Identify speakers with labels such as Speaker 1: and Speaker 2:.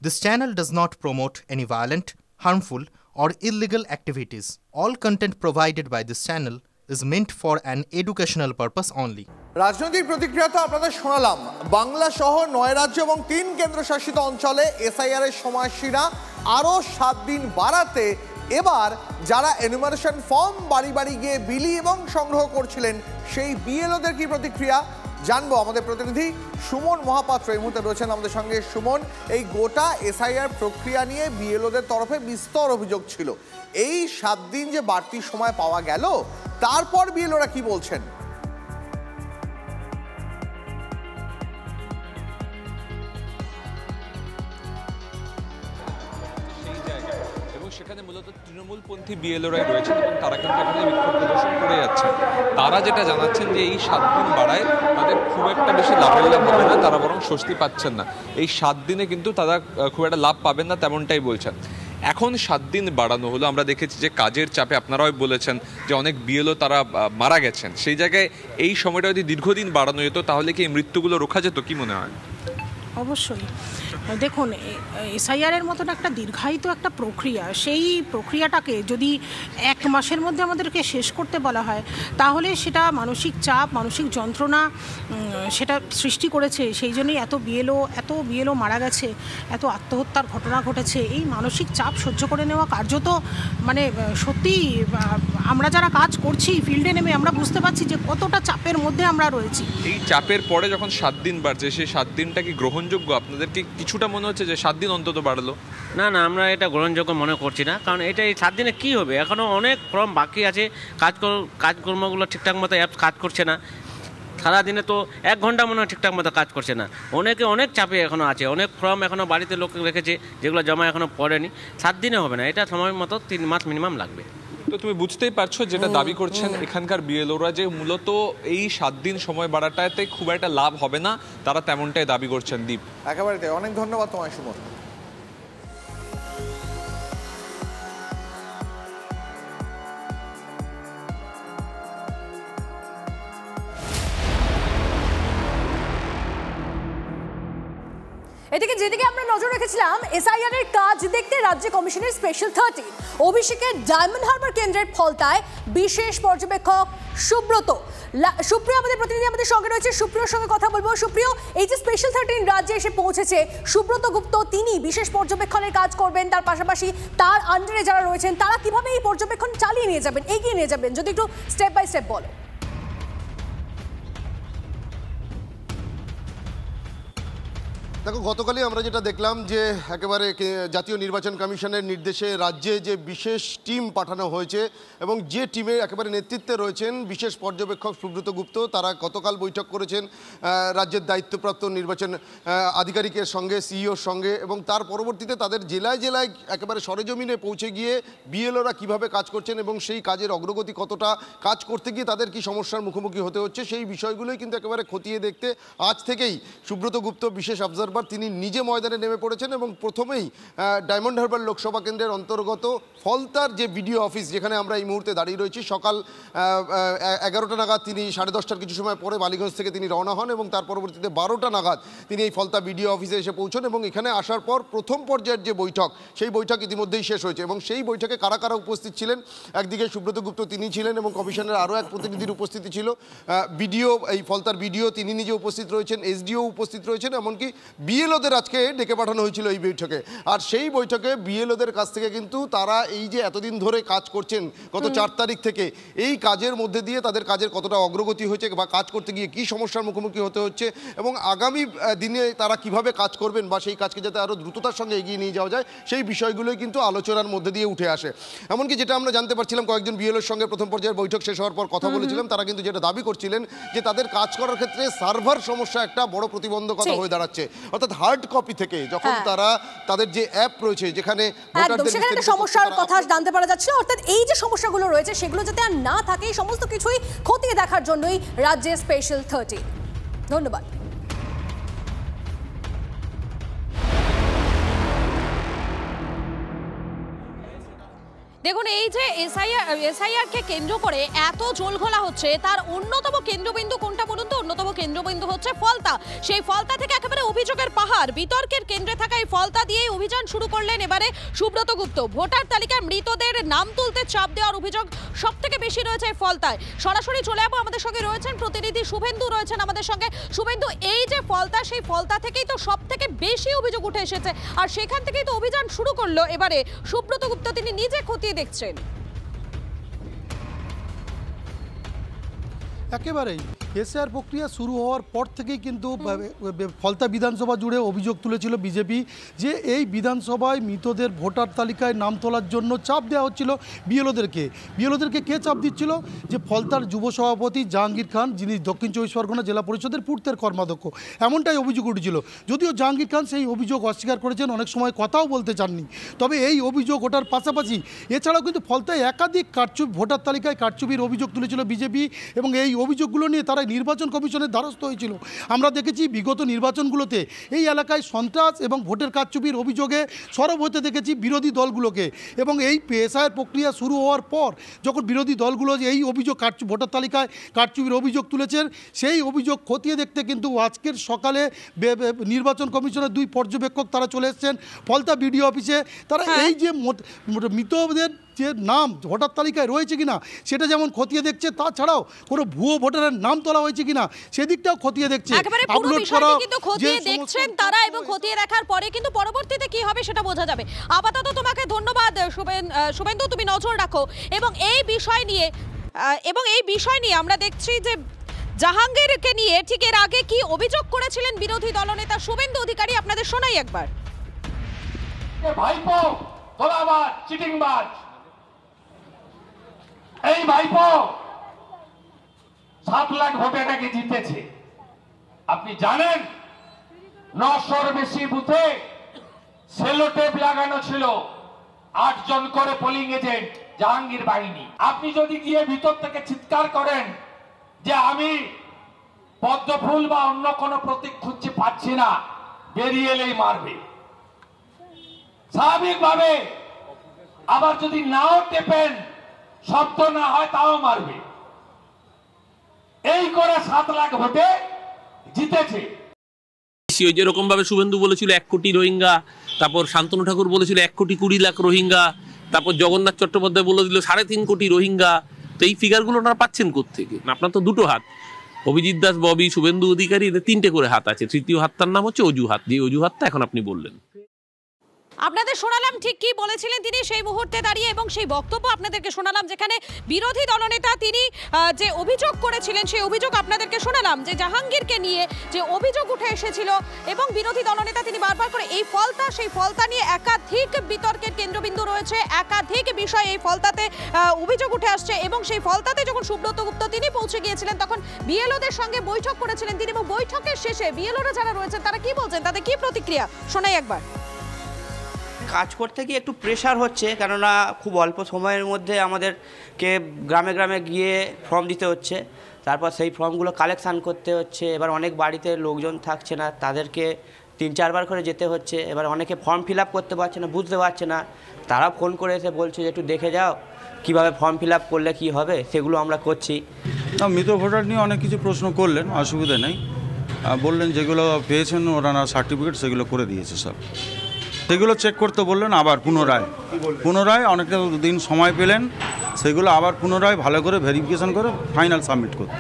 Speaker 1: This channel does not promote any violent, harmful, or illegal activities. All content provided by this channel is meant for an educational purpose only.
Speaker 2: রাজনৈতিক প্রতিক্রিয়া তো আপনাদের শোনালাম। বাংলা সহ 9 রাজ্য এবং 3 কেন্দ্রশাসিত অঞ্চলে এসআইআর এর সময়সীমা আরও 7 দিন বাড়াতে এবার যারা এনুমারেশন ফর্ম বাড়ি বাড়ি গিয়ে বিলি এবং সংগ্রহ করছিলেন সেই বিএলওদের কি প্রতিক্রিয়া জানবো। আমাদের প্রতিনিধি সুমন মহাপাত্র এই মুহূর্তে রয়েছেন আমাদের সঙ্গে। সুমন, এই গোটা এসআইআর প্রক্রিয়া নিয়ে বিএলওদের তরফে বিস্তর অভিযোগ ছিল। এই 7 দিন যে বাড়তি সময় পাওয়া গেল, তারপর বিএলওরা কি বলছেন?
Speaker 3: সেখানে মূলত তৃণমূলপন্থী বিএলওরাই রয়েছেন এবং তারা কিন্তু এখানে বিক্ষোভ প্রদর্শন করে যাচ্ছেন। তারা যেটা জানাচ্ছেন যে এই 7 দিন বাড়ায় তাদের খুব একটা বেশি লাভের লাভ হবে না, তারা বরং স্বস্তি পাচ্ছেন না। এই 7 দিনে কিন্তু তারা খুব একটা লাভ পাবেন না তেমনটাই বলছেন। এখন 7 দিন বাড়ানো হলো, আমরা দেখেছি যে কাজের চাপে আপনারাও বলেছেন যে অনেক বিএলও তারা মারা গেছেন। সেই জায়গায় এই সময়টা যদি দীর্ঘদিন বাড়ানো যেত তাহলে কি এই মৃত্যুগুলো রোখা যেত, কি মনে হয়?
Speaker 4: অবশ্যই দেখুন, এসআইআরের মতন একটা দীর্ঘায়িত একটা প্রক্রিয়া, সেই প্রক্রিয়াটাকে যদি 1 মাসের মধ্যে আমাদেরকে শেষ করতে বলা হয় তাহলে সেটা মানসিক চাপ, মানসিক যন্ত্রণা সেটা সৃষ্টি করেছে। সেই জন্যই এত বিএলও মারা গেছে, এত আত্মহত্যার ঘটনা ঘটেছে। এই মানসিক চাপ সহ্য করে নেওয়া কার্যত মানে সত্যিই আমরা যারা কাজ করছি ফিল্ডে নেমে আমরা বুঝতে পারছি যে কতটা চাপের মধ্যে আমরা রয়েছি।
Speaker 3: এই চাপের পরে যখন 7 দিন বাড়ছে, সেই 7 দিনটা কি গ্রহণযোগ্য? আপনাদের কি কিছুটা মনে হচ্ছে যে 7 দিন অন্তত বাড়লো?
Speaker 5: না, আমরা এটা গ্রহণযোগ্য মনে করছি না। কারণ এটা এই 7 দিনে কী হবে? এখনও অনেক ফর্ম বাকি আছে, কাজকর্মগুলো ঠিকঠাক মতো অ্যাপ কাজ করছে না। সারাদিনে তো 1 ঘন্টা মনে হয় ঠিকঠাক মতো কাজ করছে না। অনেকে অনেক চাপে এখনও আছে, অনেক ফর্ম এখনও বাড়িতে লোক রেখেছে যেগুলো জমা এখনও পড়েনি। 7 দিনে হবে না, এটা সময় মতো 3 মাস মিনিমাম লাগবে।
Speaker 3: তো তুমি বুঝতেই পারছো যেটা দাবি করছেন এখানকার বিএলওরা, যে মূলত এই 7 দিন সময় বাড়াটাতে খুব একটা লাভ হবে না, তারা তেমনটাই দাবি করছেন। দীপ,
Speaker 2: একেবারে তাই। অনেক ধন্যবাদ তোমায় সুমন।
Speaker 6: এদিকে যেদিকে আমরা নজর রেখেছিলাম এসআইআর এর কাজ দেখতে রাজ্য কমিশনের স্পেশাল 30 অভিষেকের ডায়মন্ড হারবার কেন্দ্রের ফলতায় বিশেষ পর্যবেক্ষক সুব্রত। সুপ্রিয় আমাদের প্রতিনিধি আমাদের সঙ্গে রয়েছে, সুপ্রিয়র সঙ্গে কথা বলবো। সুপ্রিয়, এই যে স্পেশাল 13 রাজ্যে এসে পৌঁছেছে সুব্রত গুপ্ত, তিনি বিশেষ পর্যবেক্ষণের কাজ করবেন, তার পাশাপাশি তার আন্ডারে যারা রয়েছেন তারা কিভাবে এই পর্যবেক্ষণ চালিয়ে নিয়ে যাবেন, এগিয়ে নিয়ে যাবেন, যদি একটু স্টেপ বাই স্টেপ বলো।
Speaker 7: দেখো, গতকালই আমরা যেটা দেখলাম যে একেবারে জাতীয় নির্বাচন কমিশনের নির্দেশে রাজ্যে যে বিশেষ টিম পাঠানো হয়েছে এবং যে টিমের একেবারে নেতৃত্বে রয়েছেন বিশেষ পর্যবেক্ষক সুব্রত গুপ্ত, তারা গতকাল বৈঠক করেছেন রাজ্যের দায়িত্বপ্রাপ্ত নির্বাচন আধিকারিকের সঙ্গে, সিইওর সঙ্গে, এবং তার পরবর্তীতে তাদের জেলায় জেলায় একেবারে সরেজমিনে পৌঁছে গিয়ে বিএলওরা কীভাবে কাজ করছেন এবং সেই কাজের অগ্রগতি কতটা, কাজ করতে গিয়ে তাদের কি সমস্যার মুখোমুখি হতে হচ্ছে, সেই বিষয়গুলোই কিন্তু একেবারে খতিয়ে দেখতে আজ থেকেই সুব্রত গুপ্ত বিশেষ অবজারভার তিনি নিজে ময়দানে নেমে পড়েছেন। এবং প্রথমেই ডায়মন্ড হারবার লোকসভা কেন্দ্রের অন্তর্গত ফলতার যে বিডিও অফিস, যেখানে আমরা এই মুহূর্তে দাঁড়িয়ে রয়েছি, সকাল 11টা নাগাদ তিনি 10:30টার কিছু সময় পরে বালিগঞ্জ থেকে তিনি রওনা হন এবং তার পরবর্তীতে 12টা নাগাদ তিনি এই ফলতা বিডিও অফিসে এসে পৌঁছন। এবং এখানে আসার পর প্রথম পর্যায়ের যে বৈঠক, সেই বৈঠক ইতিমধ্যেই শেষ হয়েছে এবং সেই বৈঠকে কারা কারা উপস্থিত ছিলেন, একদিকে সুব্রত গুপ্ত তিনি ছিলেন এবং কমিশনের আরও এক প্রতিনিধির উপস্থিতি ছিল, বিডিও, এই ফলতার বিডিও তিনি নিজে উপস্থিত রয়েছেন, এসডিও উপস্থিত রয়েছেন, এমনকি বিএলওদের আজকে ডেকে পাঠানো হয়েছিল এই বৈঠকে। আর সেই বৈঠকে বিএলওদের কাছ থেকে কিন্তু তারা এই যে এতদিন ধরে কাজ করছেন গত 4 তারিখ থেকে, এই কাজের মধ্যে দিয়ে তাদের কাজের কতটা অগ্রগতি হয়েছে বা কাজ করতে গিয়ে কী সমস্যার মুখোমুখি হতে হচ্ছে এবং আগামী দিনে তারা কিভাবে কাজ করবেন বা সেই কাজকে যাতে আরও দ্রুততার সঙ্গে এগিয়ে নিয়ে যাওয়া যায়, সেই বিষয়গুলোই কিন্তু আলোচনার মধ্যে দিয়ে উঠে আসে। এমনকি যেটা আমরা জানতে পারছিলাম, কয়েকজন বিএলওর সঙ্গে প্রথম পর্যায়ের বৈঠক শেষ হওয়ার পর কথা বলেছিলাম, তারা কিন্তু যেটা দাবি করছিলেন যে তাদের কাজ করার ক্ষেত্রে সার্ভার সমস্যা একটা বড় প্রতিবন্ধকতা হয়ে দাঁড়াচ্ছে। অর্থাৎ হার্ড কপি থেকে যখন তারা তাদের যে অ্যাপ রয়েছে যেখানে
Speaker 6: সেখানে একটা সমস্যার কথা জানতে পারা যাচ্ছে, অর্থাৎ এই যে সমস্যাগুলো রয়েছে সেগুলো যাতে আর না থাকে, এই সমস্ত কিছুই খতিয়ে দেখার জন্যই রাজ্যের স্পেশাল 30। ধন্যবাদ। দেখুন, এই যে এসআইআরকে কেন্দ্র করে এত জলঘোলা হচ্ছে, তার অন্যতম কেন্দ্রবিন্দু কোনটা বলুন তো? অন্যতম কেন্দ্রবিন্দু হচ্ছে ফলতা। সেই ফলতা থেকে একেবারে অভিযোগের পাহাড়, বিতর্কের কেন্দ্রে থাকা এই ফলতা দিয়েই অভিযান শুরু করলেন এবারে সুব্রত গুপ্ত। ভোটার তালিকায় মৃতদের নাম তুলতে চাপ দেওয়ার অভিযোগ সব থেকে বেশি রয়েছে এই ফলতায়। সরাসরি চলে যাবো, আমাদের সঙ্গে রয়েছেন প্রতিনিধি শুভেন্দু, রয়েছেন আমাদের সঙ্গে। শুভেন্দু, এই যে ফলতা, সেই ফলতা থেকেই তো সব থেকে বেশি অভিযোগ উঠে এসেছে, আর সেখান থেকেই তো অভিযান শুরু করলো এবারে সুব্রত গুপ্ত। তিনি নিজে খতিয়ে দেখছেন।
Speaker 8: একেবারেই এসআইআর প্রক্রিয়া শুরু হওয়ার পর থেকেই কিন্তু ফলতা বিধানসভা জুড়ে অভিযোগ তুলেছিল বিজেপি যে এই বিধানসভায় মৃতদের ভোটার তালিকায় নাম তোলার জন্য চাপ দেওয়া হচ্ছিল বিএলওদেরকে কে চাপ দিচ্ছিল? যে ফলতার যুব সভাপতি জাহাঙ্গীর খান, যিনি দক্ষিণ চব্বিশ পরগনা জেলা পরিষদের পূর্তের কর্মাধ্যক্ষ, এমনটাই অভিযোগ উঠেছিল। যদিও জাহাঙ্গীর খান সেই অভিযোগ অস্বীকার করেছেন, অনেক সময় কথাও বলতে চাননি। তবে এই অভিযোগ ওঠার পাশাপাশি এছাড়াও কিন্তু ফলতায় একাধিক ভোটার তালিকায় কারচুপির অভিযোগ তুলেছিল বিজেপি, এবং এই অভিযোগগুলো নিয়ে তারা নির্বাচন কমিশনের দ্বারস্থ হয়েছিল। আমরা দেখেছি বিগত নির্বাচনগুলোতে এই এলাকায় সন্ত্রাস এবং ভোটের কারচুপির অভিযোগে সরব হতে দেখেছি বিরোধী দলগুলোকে, এবং এই এসআইআর প্রক্রিয়া শুরু হওয়ার পর যখন বিরোধী দলগুলো এই অভিযোগ ভোটার তালিকায় কারচুপির অভিযোগ তুলেছেন, সেই অভিযোগ খতিয়ে দেখতে কিন্তু আজকের সকালে নির্বাচন কমিশনের 2 পর্যবেক্ষক তারা চলে এসেছেন ফলতা বিডিও অফিসে। তারা এই যে মৃতদের যে নাম ভোটার তালিকায় রয়েছে কিনা সেটা যেমন খতিয়ে দেখছে, তাছাড়াও কোনো ভুয়ো ভোটারের নাম তোলা হয়েছে কিনা সেদিকটাও খতিয়ে দেখছে।
Speaker 6: আপলোড করা কিন্তু খতিয়ে দেখছেন তারা, এবং খতিয়ে দেখার পরে কিন্তু পরবর্তীতে কি হবে সেটা বোঝা যাবে। আপাতত তোমাকে ধন্যবাদ শুভেন্দু, তুমি নজর রাখো। এবং এই বিষয় নিয়ে আমরা দেখছি যে জাহাঙ্গীরকে নিয়ে ঠিক এর আগে কি অভিযোগ করেছিলেন বিরোধী দলনেতা শুভেন্দু অধিকারী, আপনাদের শোনাই একবার।
Speaker 9: ভাইপো তোলাবাজ, চিটিংবাজ, এই ভাইপো 7 লাখ ভোটে নাকি জিতেছে। আপনি জানেন 900-র বেশি বুথে সেলোটেপ লাগানো ছিল, 8 জন করে পোলিং এজেন্ট, জাহাঙ্গীর বাহিনী। আপনি যদি গিয়ে ভিতর থেকে চিৎকার করেন যে আমি পদ্ম ফুল বা অন্য কোনো প্রতীক খুঁজতে পাচ্ছি না, বেরিয়ে এলেই মারবে স্বাভাবিকভাবে। আবার যদি নাও টেপেন, শব্দ না হয়, তাও মারবে। এই করে 7 লাখ ভোটে জিতেছে।
Speaker 10: যেরকম ভাবে শুভেন্দু বলেছিল 1 কোটি রোহিঙ্গা, তারপর শান্তনু ঠাকুর বলেছিল 1,20,00,000 রোহিঙ্গা, তারপর জগন্নাথ চট্টোপাধ্যায় বলে দিল 3.5 কোটি রোহিঙ্গা। তো এই ফিগারগুলো ওনারা পাচ্ছেন কোত্থেকে? আপনার তো 2টো হাত, অভিজিৎ দাস, ববি, শুভেন্দু অধিকারী, এদের 3টে করে হাত আছে। তৃতীয় হাতটার নাম হচ্ছে অজুহাত, যে অজুহাতটা এখন আপনি বললেন।
Speaker 6: আপনাদের শোনালাম ঠিক কি বলেছিলেন তিনি সেই মুহূর্তে দাঁড়িয়ে, এবং সেই বক্তব্য আপনাদেরকে শোনালাম যেখানে বিরোধী দলনেতা তিনি যে অভিযোগ করেছিলেন সেই অভিযোগ আপনাদেরকে শোনালাম, যে জাহাঙ্গীরকে নিয়ে যে অভিযোগ উঠে এসেছিল, এবং বিরোধী দলনেতা তিনি বারবার করে এই ফলতা, সেই ফলতা নিয়ে একাধিক বিতর্কের কেন্দ্রবিন্দু রয়েছে, একাধিক বিষয় এই ফলতাতে অভিযোগ উঠে আসছে। এবং সেই ফলতাতে যখন সুব্রত গুপ্ত তিনি পৌঁছে গিয়েছিলেন, তখন বিএলওদের সঙ্গে বৈঠক করেছিলেন তিনি, এবং বৈঠকের শেষে বিএলওরা যারা রয়েছেন তারা কি বলছেন, তাদের কি প্রতিক্রিয়া শোনাই একবার।
Speaker 11: কাজ করতে গিয়ে একটু প্রেশার হচ্ছে, কেননা খুব অল্প সময়ের মধ্যে আমাদেরকে গ্রামে গ্রামে গিয়ে ফর্ম দিতে হচ্ছে, তারপর সেই ফর্মগুলো কালেকশান করতে হচ্ছে। এবার অনেক বাড়িতে লোকজন থাকছে না, তাদেরকে 3-4 বার করে যেতে হচ্ছে। এবার অনেকে ফর্ম ফিল আপ করতে পারছে না, বুঝতে পারছে না, তারা ফোন করে এসে বলছে যে একটু দেখে যাও কীভাবে ফর্ম ফিল আপ করলে কী হবে, সেগুলো আমরা করছি।
Speaker 12: মৃত ভোটার নিয়ে অনেক কিছু প্রশ্ন করলেন, অসুবিধা নেই, বললেন যেগুলো পেয়েছেন ওনারা সার্টিফিকেট সেগুলো করে দিয়েছে সব, সেগুলো চেক করতে বললেন। আবার পুনরায় অনেকটা দিন সময় পেলেন, সেগুলো আবার পুনরায় ভালো করে ভেরিফিকেশন করে ফাইনাল সাবমিট করতে।